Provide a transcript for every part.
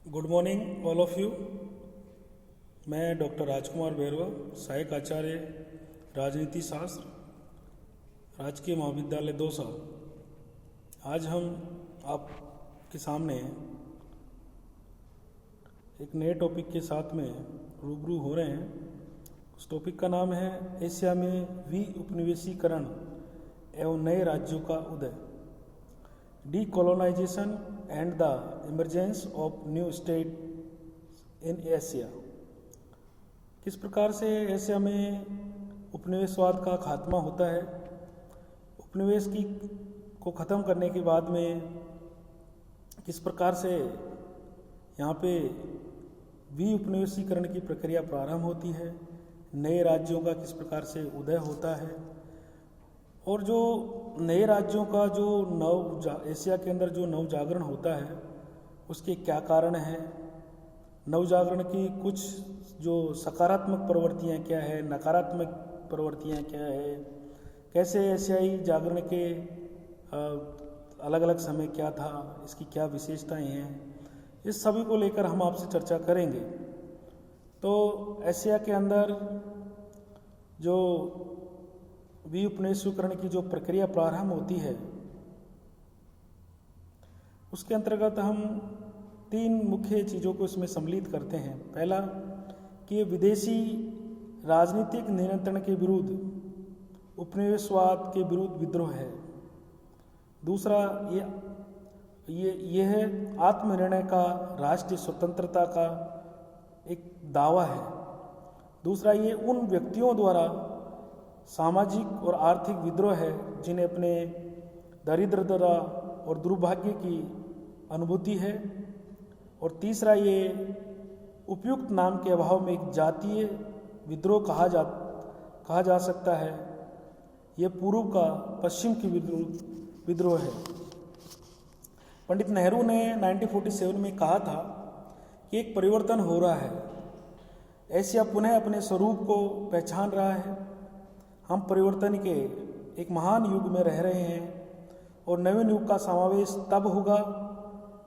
Good morning all of you. मैं doctor राजकुमार बैरवा, सहायक आचार्य राजनीति शास्त्र, राजकीय महाविद्यालय दौसा। आज हम आपके सामने एक नए टॉपिक के साथ में रूबरू हो रहे हैं। उस टॉपिक का नाम है एशिया में उपनिवेशीकरण एवं नए राज्यों का उदय, decolonization and the emergence of new state in Asia. किस प्रकार से एशिया में उपनिवेशवाद का खात्मा होता है, उपनिवेश को ख़त्म करने के बाद में किस प्रकार से यहाँ पे उपनिवेशीकरण की प्रक्रिया प्रारंभ होती है, नए राज्यों का किस प्रकार से उदय होता है, और जो नए राज्यों का जो एशिया के अंदर जो नवजागरण होता है उसके क्या कारण हैं, नवजागरण की कुछ जो सकारात्मक प्रवृत्तियाँ क्या है, नकारात्मक प्रवृत्तियाँ क्या है, कैसे एशियाई जागरण के अलग अलग समय क्या था, इसकी क्या विशेषताएं हैं, इस सभी को लेकर हम आपसे चर्चा करेंगे। तो एशिया के अंदर जो उपनिवेशीकरण की जो प्रक्रिया प्रारंभ होती है उसके अंतर्गत हम तीन मुख्य चीज़ों को इसमें सम्मिलित करते हैं। पहला कि विदेशी राजनीतिक नियंत्रण के विरुद्ध उपनिवेशवाद के विरुद्ध विद्रोह है। दूसरा ये है आत्मनिर्णय का, राष्ट्रीय स्वतंत्रता का एक दावा है। दूसरा ये उन व्यक्तियों द्वारा सामाजिक और आर्थिक विद्रोह है जिन्हें अपने दरिद्रता और दुर्भाग्य की अनुभूति है। और तीसरा ये उपयुक्त नाम के अभाव में एक जातीय विद्रोह कहा जा सकता है। ये पूर्व का पश्चिम की विद्रोह है। पंडित नेहरू ने 1947 में कहा था कि एक परिवर्तन हो रहा है, एशिया पुनः अपने स्वरूप को पहचान रहा है। हम परिवर्तन के एक महान युग में रह रहे हैं और नवीन युग का समावेश तब होगा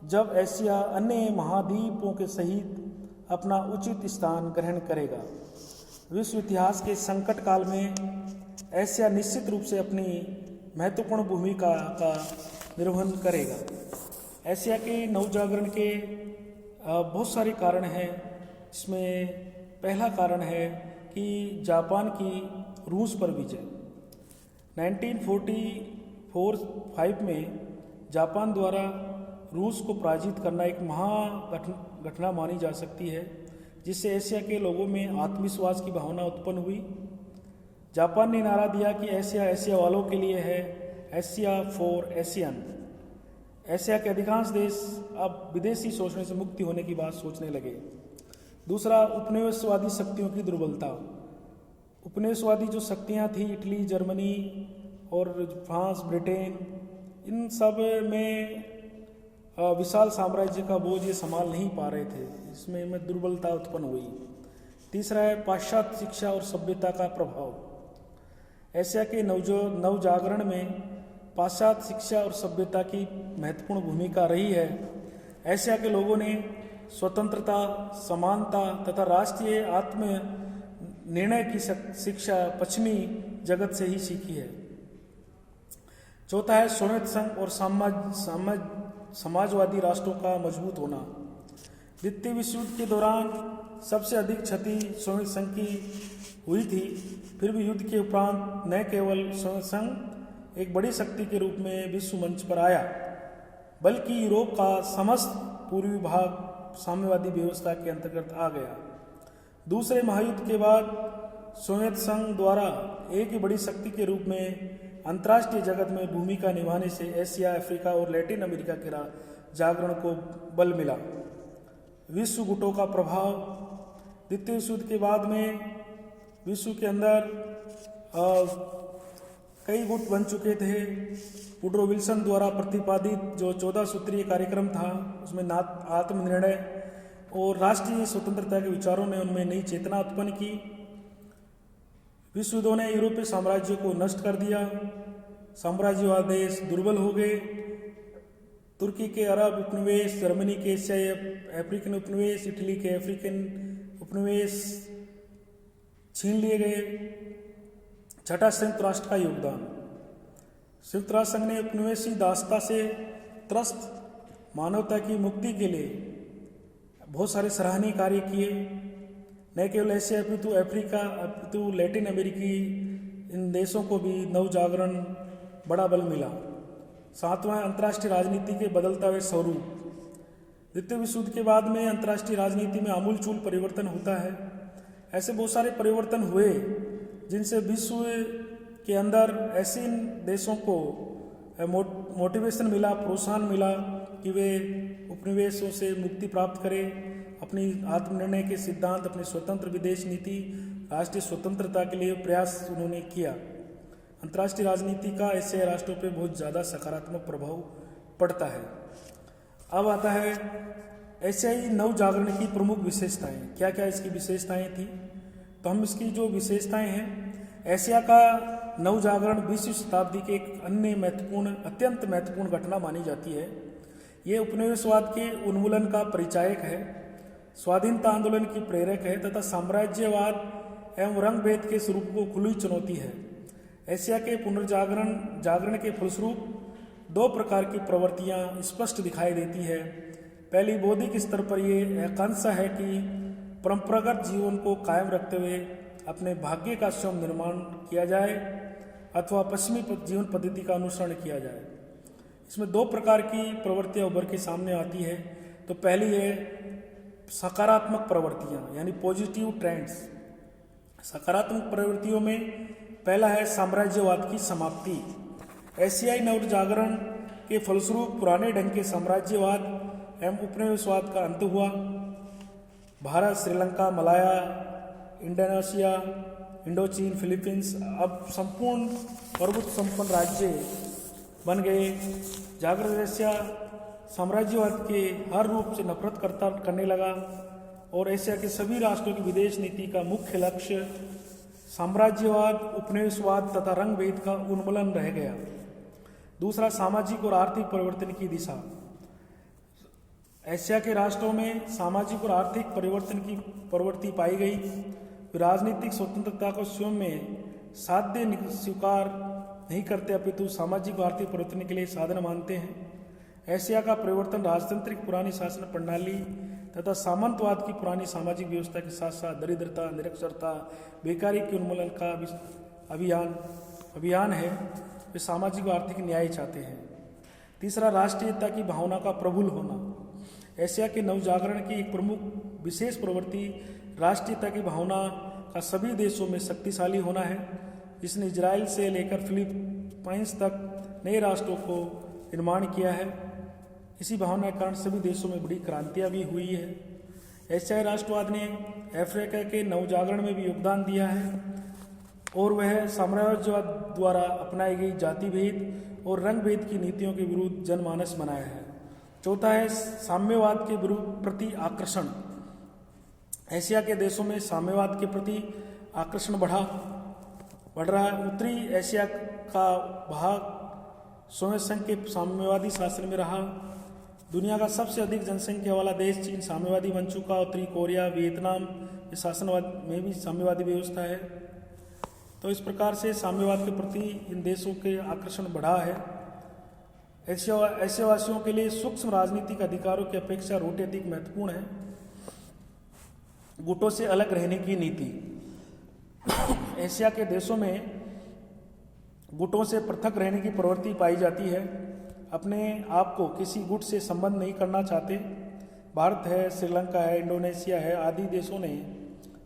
जब एशिया अन्य महाद्वीपों के सहित अपना उचित स्थान ग्रहण करेगा। विश्व इतिहास के संकट काल में एशिया निश्चित रूप से अपनी महत्वपूर्ण भूमिका का निर्वहन करेगा। एशिया के नवजागरण के बहुत सारे कारण हैं। इसमें पहला कारण है कि जापान की रूस पर विजय। 1945 में जापान द्वारा रूस को पराजित करना एक घटना मानी जा सकती है, जिससे एशिया के लोगों में आत्मविश्वास की भावना उत्पन्न हुई। जापान ने नारा दिया कि एशिया एशिया वालों के लिए है, एशिया फॉर एशियन। एशिया के अधिकांश देश अब विदेशी शोषण से मुक्ति होने की बात सोचने लगे। दूसरा, उपनिवेशवादी शक्तियों की दुर्बलता। उपनिवेशवादी जो शक्तियाँ थी, इटली, जर्मनी और फ्रांस, ब्रिटेन, इन सब में विशाल साम्राज्य का बोझ ये संभाल नहीं पा रहे थे, इसमें दुर्बलता उत्पन्न हुई। तीसरा है पाश्चात्य शिक्षा और सभ्यता का प्रभाव। एशिया के नवजागरण में पाश्चात्य शिक्षा और सभ्यता की महत्वपूर्ण भूमिका रही है। एशिया के लोगों ने स्वतंत्रता, समानता तथा राष्ट्रीय आत्म निर्णय की शिक्षा पश्चिमी जगत से ही सीखी है। चौथा है सोवियत संघ और समाजवादी राष्ट्रों का मजबूत होना। द्वितीय विश्व युद्ध के दौरान सबसे अधिक क्षति सोवियत संघ की हुई थी। फिर भी युद्ध के उपरांत न केवल सोवियत संघ एक बड़ी शक्ति के रूप में विश्व मंच पर आया, बल्कि यूरोप का समस्त पूर्वी भाग साम्यवादी व्यवस्था के अंतर्गत आ गया। दूसरे महायुद्ध के बाद सोवियत संघ द्वारा एक ही बड़ी शक्ति के रूप में अंतर्राष्ट्रीय जगत में भूमिका निभाने से एशिया, अफ्रीका और लैटिन अमेरिका के जागरण को बल मिला। विश्व गुटों का प्रभाव। द्वितीय विश्व युद्ध के बाद में विश्व के अंदर कई गुट बन चुके थे। वुडरो विल्सन द्वारा प्रतिपादित जो 14 सूत्रीय कार्यक्रम था, उसमें आत्मनिर्णय और राष्ट्रीय स्वतंत्रता के विचारों ने उनमें नई चेतना उत्पन्न की। विश्व युद्धों ने यूरोपीय साम्राज्य को नष्ट कर दिया, साम्राज्यवाद देश दुर्बल हो गए। तुर्की के अरब उपनिवेश, जर्मनी के एशियाई अफ्रीकन उपनिवेश, इटली के अफ्रीकन उपनिवेश छीन लिए गए। छठा, संयुक्त राष्ट्र का योगदान। संयुक्त राष्ट्र संघ ने उपनिवेशी दासता से त्रस्त मानवता की मुक्ति के लिए बहुत सारे सराहनीय कार्य किए। न केवल एशिया अपितु अफ्रीका अपितु लैटिन अमेरिकी इन देशों को भी नव जागरण बड़ा बल मिला। सातवां, अंतर्राष्ट्रीय राजनीति के बदलता हुए स्वरूप। द्वितीय विश्व युद्ध के बाद में अंतर्राष्ट्रीय राजनीति में आमूलचूल परिवर्तन होता है। ऐसे बहुत सारे परिवर्तन हुए जिनसे विश्व के अंदर ऐसे देशों को मोटिवेशन मिला, प्रोत्साहन मिला कि वे उपनिवेशों से मुक्ति प्राप्त करें, अपनी आत्मनिर्णय के सिद्धांत, अपनी स्वतंत्र विदेश नीति, राष्ट्रीय स्वतंत्रता के लिए प्रयास उन्होंने किया। अंतर्राष्ट्रीय राजनीति का एशियाई राष्ट्रों पर बहुत ज़्यादा सकारात्मक प्रभाव पड़ता है। अब आता है एशियाई नव जागरण की प्रमुख विशेषताएं। क्या क्या इसकी विशेषताएं थी? तो हम इसकी जो विशेषताएं हैं, एशिया का नव जागरण 20वीं शताब्दी के एक अन्य अत्यंत महत्वपूर्ण घटना मानी जाती है। ये उपनिवेशवाद के उन्मूलन का परिचायक है, स्वाधीनता आंदोलन की प्रेरक है तथा साम्राज्यवाद एवं रंगभेद के स्वरूप को खुली चुनौती है। एशिया के जागरण के फलस्वरूप दो प्रकार की प्रवृत्तियां स्पष्ट दिखाई देती है। पहली, बौद्धिक स्तर पर यह आकांक्षा है कि परंपरागत जीवन को कायम रखते हुए अपने भाग्य का स्वयं निर्माण किया जाए अथवा पश्चिमी जीवन पद्धति का अनुसरण किया जाए। इसमें दो प्रकार की प्रवृत्तियां उभर के सामने आती है। तो पहली है सकारात्मक प्रवृत्तियां यानी पॉजिटिव ट्रेंड्स। सकारात्मक प्रवृत्तियों में पहला है साम्राज्यवाद की समाप्ति। एशियाई नव जागरण के फलस्वरूप पुराने ढंग के साम्राज्यवाद एवं उपनिवेशवाद का अंत हुआ। Bharat, Sri Lanka, Malaya, Indonesia, Indochine, Philippines अब संपूर्ण प्रभुत्व संपन्न राज्य बन गए। जागृत एशिया साम्राज्यवाद के हर रूप से नफरत करने लगा और एशिया के सभी राष्ट्रों की विदेश नीति का मुख्य लक्ष्य साम्राज्यवाद, उपनिवेशवाद तथा रंगभेद का उन्मूलन रह गया। दूसरा, सामाजिक और आर्थिक परिवर्तन की दिशा। एशिया के राष्ट्रों में सामाजिक और आर्थिक परिवर्तन की प्रवृत्ति पाई गई। राजनीतिक स्वतंत्रता को स्वयं में साध्य स्वीकार नहीं करते अपितु सामाजिक और आर्थिक परिवर्तन के लिए साधन मानते हैं। एशिया का परिवर्तन राजतांत्रिक पुरानी शासन प्रणाली तथा सामंतवाद की पुरानी सामाजिक व्यवस्था के साथ साथ दरिद्रता, निरक्षरता, बेकारी के उन्मूलन का अभियान है। वे सामाजिक और आर्थिक न्याय चाहते हैं। तीसरा, राष्ट्रीयता की भावना का प्रबल होना। एशिया के नवजागरण की एक प्रमुख विशेष प्रवृत्ति राष्ट्रीयता की भावना का सभी देशों में शक्तिशाली होना है, जिसने इजराइल से लेकर फिलीपींस तक नए राष्ट्रों को निर्माण किया है। इसी भावना के कारण सभी देशों में बड़ी क्रांतियां भी हुई है। एशियाई राष्ट्रवाद ने अफ्रीका के नवजागरण में भी योगदान दिया है और वह साम्राज्यवाद द्वारा अपनाई गई जाति भेद और रंग भेद की नीतियों के विरुद्ध जनमानस बनाया है। चौथा है साम्यवाद के प्रति आकर्षण। एशिया के देशों में साम्यवाद के प्रति आकर्षण बढ़ रहा है। उत्तरी एशिया का भाग सोवियत संघ के साम्यवादी शासन में रहा। दुनिया का सबसे अधिक जनसंख्या वाला देश चीन साम्यवादी बन चुका। उत्तरी कोरिया, वियतनाम के शासनवाद में भी साम्यवादी व्यवस्था है। तो इस प्रकार से साम्यवाद के प्रति इन देशों के आकर्षण बढ़ा है। एशियावासियों के लिए सूक्ष्म राजनीतिक अधिकारों की अपेक्षा रोटी अधिक महत्वपूर्ण है। गुटों से अलग रहने की नीति। एशिया के देशों में गुटों से पृथक रहने की प्रवृत्ति पाई जाती है। अपने आप को किसी गुट से संबंध नहीं करना चाहते। भारत है, श्रीलंका है, इंडोनेशिया है आदि देशों ने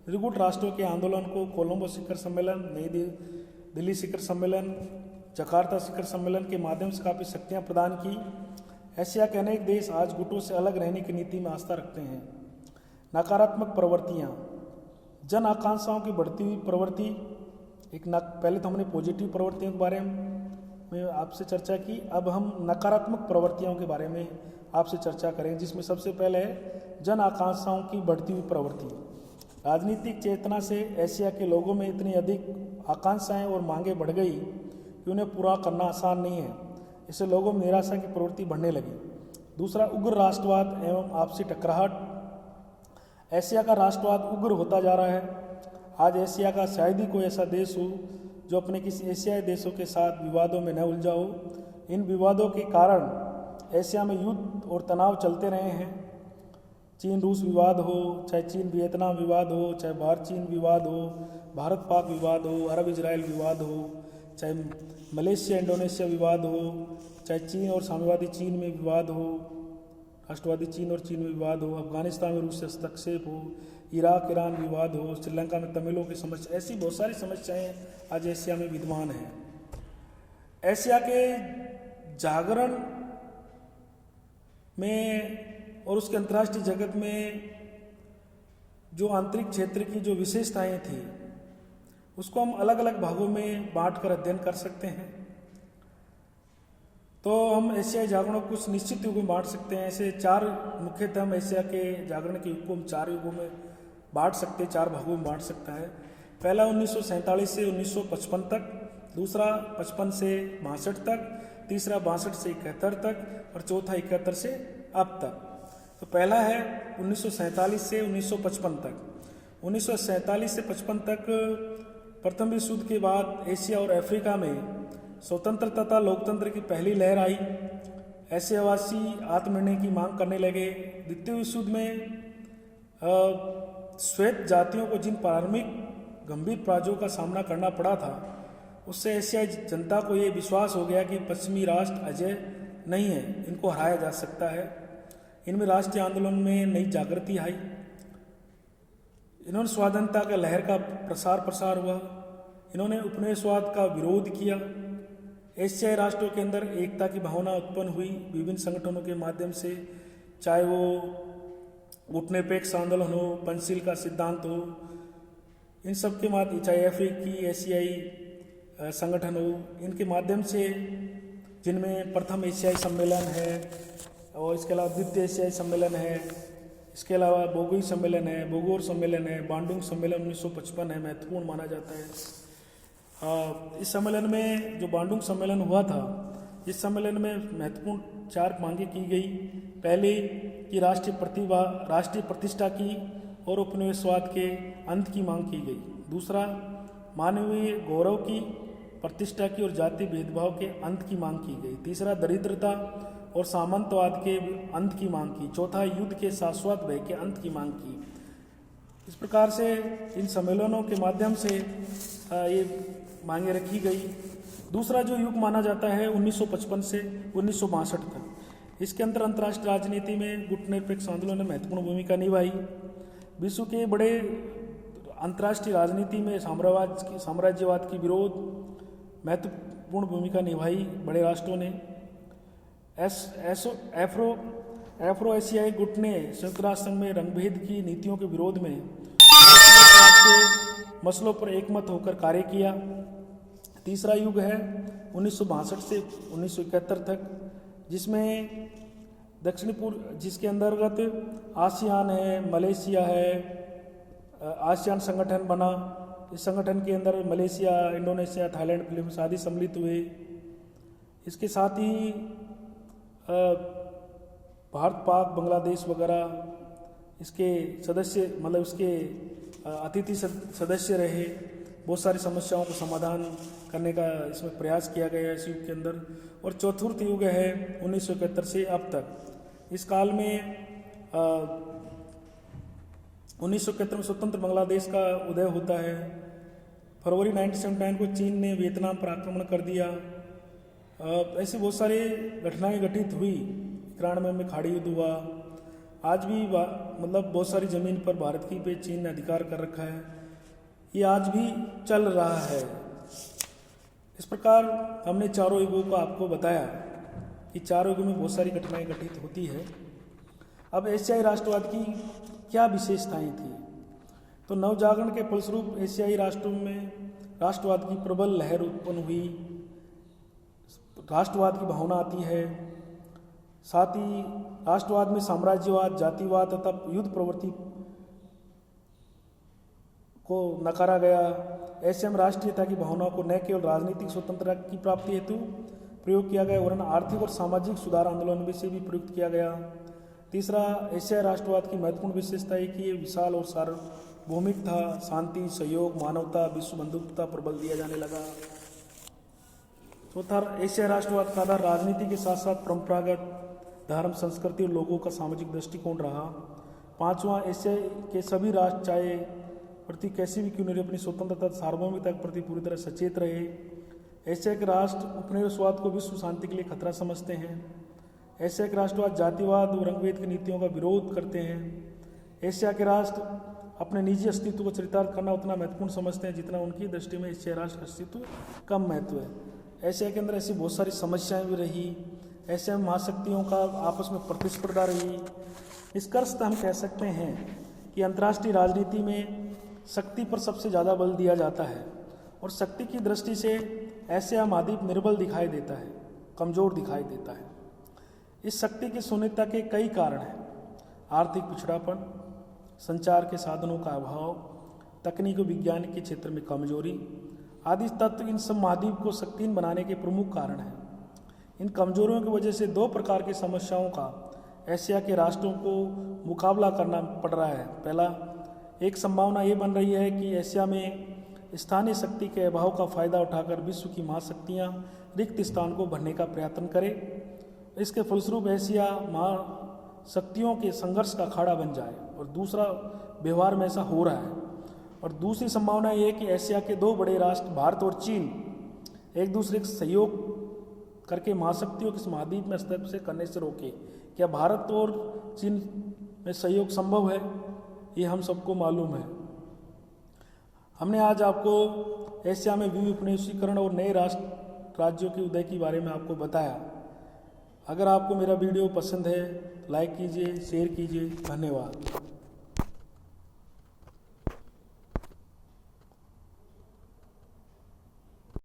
त्रिगुट राष्ट्रों के आंदोलन को कोलंबो शिखर सम्मेलन, नई दिल्ली शिखर सम्मेलन, जकार्ता शिखर सम्मेलन के माध्यम से काफ़ी शक्तियाँ प्रदान की। एशिया के अनेक देश आज गुटों से अलग रहने की नीति में आस्था रखते हैं। नकारात्मक प्रवृत्तियाँ। जन आकांक्षाओं की बढ़ती हुई प्रवृत्ति। पहले तो हमने पॉजिटिव प्रवृत्तियों के बारे में आपसे चर्चा की, अब हम नकारात्मक प्रवृत्तियों के बारे में आपसे चर्चा करें, जिसमें सबसे पहले है जन आकांक्षाओं की बढ़ती हुई प्रवृत्ति। राजनीतिक चेतना से एशिया के लोगों में इतनी अधिक आकांक्षाएं और मांगें बढ़ गई कि उन्हें पूरा करना आसान नहीं है। इससे लोगों में निराशा की प्रवृत्ति बढ़ने लगी। दूसरा उग्र राष्ट्रवाद एवं आपसी टकराहट। एशिया का राष्ट्रवाद उग्र होता जा रहा है। आज एशिया का शायद ही कोई ऐसा देश हो जो अपने किसी एशियाई देशों के साथ विवादों में न उलझा हो। इन विवादों के कारण एशिया में युद्ध और तनाव चलते रहे हैं। चीन रूस विवाद हो, चाहे चीन वियतनाम विवाद हो, चाहे भारत चीन विवाद हो, भारत पाक विवाद हो, अरब इजराइल विवाद हो, चाहे मलेशिया इंडोनेशिया विवाद हो, चाहे चीन और साम्यवादी चीन में विवाद हो, राष्ट्रवादी चीन और चीन में विवाद हो, अफगानिस्तान में रूस से हस्तक्षेप हो, इराक ईरान विवाद हो, श्रीलंका में तमिलों की समस्या, ऐसी बहुत सारी समस्याएं आज एशिया में विद्यमान हैं। एशिया के जागरण में और उसके अंतर्राष्ट्रीय जगत में जो आंतरिक क्षेत्र की जो विशेषताएं थी उसको हम अलग अलग भागों में बांट कर अध्ययन कर सकते हैं। तो हम एशियाई जागरण को कुछ निश्चित युगों में बांट सकते हैं। ऐसे चार मुख्यतः हम एशिया के जागरण के युग को हम चार युगों में बांट सकते हैं, चार भागों में बांट सकता है। पहला 1947 से 1955 तक, दूसरा 55 से 62 तक, तीसरा 62 से 71 तक और चौथा 71 से अब तक। तो पहला है 1947 से 1955 तक। 1947 से 55 तक प्रथम विश्व युद्ध के बाद एशिया और अफ्रीका में स्वतंत्र तथा लोकतंत्र की पहली लहर आई। एशियावासी आत्मनिर्णय की मांग करने लगे। द्वितीय विश्व युद्ध में श्वेत जातियों को जिन प्रारंभिक गंभीर पराजयों का सामना करना पड़ा था, उससे एशियाई जनता को ये विश्वास हो गया कि पश्चिमी राष्ट्र अजय नहीं है, इनको हराया जा सकता है। इनमें राष्ट्रीय आंदोलन में नई जागृति आई। इन्होंने स्वाधीनता का लहर का प्रसार हुआ। इन्होंने उपनिवेशवाद का विरोध किया। एशियाई राष्ट्रों के अंदर एकता की भावना उत्पन्न हुई विभिन्न संगठनों के माध्यम से, चाहे वो गुटनिरपेक्ष आंदोलन हो, पंचशील का सिद्धांत हो, इन सब के माध्यम, चाहे अफ्रीकी एशियाई संगठन हो, इनके माध्यम से, जिनमें प्रथम एशियाई सम्मेलन है और इसके अलावा द्वितीय एशियाई सम्मेलन है, इसके अलावा बोगोई सम्मेलन है, बोगोर सम्मेलन है, बांडुंग सम्मेलन 1955 है, महत्वपूर्ण माना जाता है। इस सम्मेलन में जो बांडुंग सम्मेलन हुआ था, इस सम्मेलन में महत्वपूर्ण चार मांगे की गई। पहले कि राष्ट्रीय प्रतिष्ठा की और उपनिवेशवाद के अंत की मांग की गई। दूसरा, मानवीय गौरव की, प्रतिष्ठा की और जाति भेदभाव के अंत की मांग की गई। तीसरा, दरिद्रता और सामंतवाद के अंत की मांग की। चौथा, युद्ध के शाश्वत भय के अंत की मांग की। इस प्रकार से इन सम्मेलनों के माध्यम से ये मांगे रखी गई। दूसरा जो युग माना जाता है 1955 से 1962 तक, इसके अंदर अंतर्राष्ट्रीय राजनीति में गुटनिरपेक्ष आंदोलन ने महत्वपूर्ण भूमिका निभाई। विश्व के बड़े अंतर्राष्ट्रीय राजनीति में साम्राज्यवाद की विरोध महत्वपूर्ण भूमिका निभाई बड़े राष्ट्रों ने। एफ्रो एशियाई गुट ने संयुक्त राष्ट्र संघ में रंगभेद की नीतियों के विरोध में के मसलों पर एकमत होकर कार्य किया। तीसरा युग है 1962 से 1971 तक, जिसमें दक्षिणी पूर्व, जिसके अंतर्गत आसियान है, मलेशिया है, आसियान संगठन बना। इस संगठन के अंदर मलेशिया, इंडोनेशिया, थाईलैंड, फिलीपींस आदि सम्मिलित हुए। इसके साथ ही भारत, पाक, बांग्लादेश वगैरह इसके सदस्य, मतलब इसके अतिथि सदस्य रहे। बहुत सारी समस्याओं को समाधान करने का इसमें प्रयास किया गया इस युग के अंदर। और चतुर्थ युग है 1971 से अब तक। इस काल में 1971 में स्वतंत्र बांग्लादेश का उदय होता है। फरवरी 1979 को चीन ने वियतनाम पर आक्रमण कर दिया। ऐसी बहुत सारी घटनाएं घटित हुई। 91 में खाड़ी युद्ध हुआ। आज भी मतलब बहुत सारी ज़मीन पर भारत की पे चीन ने अधिकार कर रखा है। ये आज भी चल रहा है। इस प्रकार हमने चारों युगों को आपको बताया कि चारों युगों में बहुत सारी घटनाएं घटित होती है। अब एशियाई राष्ट्रवाद की क्या विशेषताएं थी? तो नवजागरण के फलस्वरूप एशियाई राष्ट्रों में राष्ट्रवाद की प्रबल लहर उत्पन्न हुई। राष्ट्रवाद की भावना आती है। साथ ही राष्ट्रवाद में साम्राज्यवाद, जातिवाद तथा युद्ध प्रवृत्ति को नकारा गया। ऐसे में राष्ट्रीयता की भावना को न केवल राजनीतिक स्वतंत्रता की प्राप्ति हेतु प्रयोग किया गया, वरना आर्थिक और सामाजिक सुधार आंदोलन भी से भी प्रयुक्त किया गया। तीसरा, एशियाई राष्ट्रवाद की महत्वपूर्ण विशेषता है कि ये विशाल और सार्वभौमिक था। शांति, सहयोग, मानवता, विश्व बंधुत्वता पर बल दिया जाने लगा। चौथा, एशियाई राष्ट्रवाद का आधार राजनीति के साथ साथ परंपरागत धर्म, संस्कृति और लोगों का सामाजिक दृष्टिकोण रहा। पांचवा, एशिया के सभी राष्ट्र चाहे प्रति कैसी भी क्यों नहीं अपनी स्वतंत्रता, सार्वभौमिकता के प्रति पूरी तरह सचेत रहे। एशिया के राष्ट्र उपनिवेशवाद को विश्व शांति के लिए खतरा समझते हैं। एशिया के राष्ट्रवाद जातिवाद और रंगभेद की नीतियों का विरोध करते हैं। एशिया के राष्ट्र अपने निजी अस्तित्व को चरितार्थ करना उतना महत्वपूर्ण समझते हैं जितना उनकी दृष्टि में एशियाई राष्ट्र अस्तित्व कम महत्व है। एशिया के अंदर ऐसी बहुत सारी समस्याएं भी रही। एशिया में महाशक्तियों का आपस में प्रतिस्पर्धा रही। निष्कर्षतः हम कह सकते हैं कि अंतर्राष्ट्रीय राजनीति में शक्ति पर सबसे ज़्यादा बल दिया जाता है और शक्ति की दृष्टि से एशिया महाद्वीप निर्बल दिखाई देता है, कमज़ोर दिखाई देता है। इस शक्ति की शून्यता के कई कारण हैं। आर्थिक पिछड़ापन, संचार के साधनों का अभाव, तकनीक और विज्ञान के क्षेत्र में कमजोरी आदि तत्व इन सब महाद्वीप को शक्तिहीन बनाने के प्रमुख कारण हैं। इन कमजोरियों की वजह से दो प्रकार की समस्याओं का एशिया के राष्ट्रों को मुकाबला करना पड़ रहा है। पहला, एक संभावना ये बन रही है कि एशिया में स्थानीय शक्ति के अभाव का फायदा उठाकर विश्व की महाशक्तियाँ रिक्त स्थान को भरने का प्रयत्न करें। इसके फलस्वरूप एशिया महाशक्तियों के संघर्ष का अखाड़ा बन जाए। और दूसरा, व्यवहार में ऐसा हो रहा है। और दूसरी संभावना ये है कि एशिया के दो बड़े राष्ट्र भारत और चीन एक दूसरे का सहयोग करके महाशक्तियों के महाद्वीप में अस्तित्व से करने से रोके। क्या भारत और चीन में सहयोग संभव है? ये हम सबको मालूम है। हमने आज आपको एशिया में विनिवेशीकरण और नए राज्यों के उदय के बारे में आपको बताया। अगर आपको मेरा वीडियो पसंद है, लाइक कीजिए, शेयर कीजिए। धन्यवाद।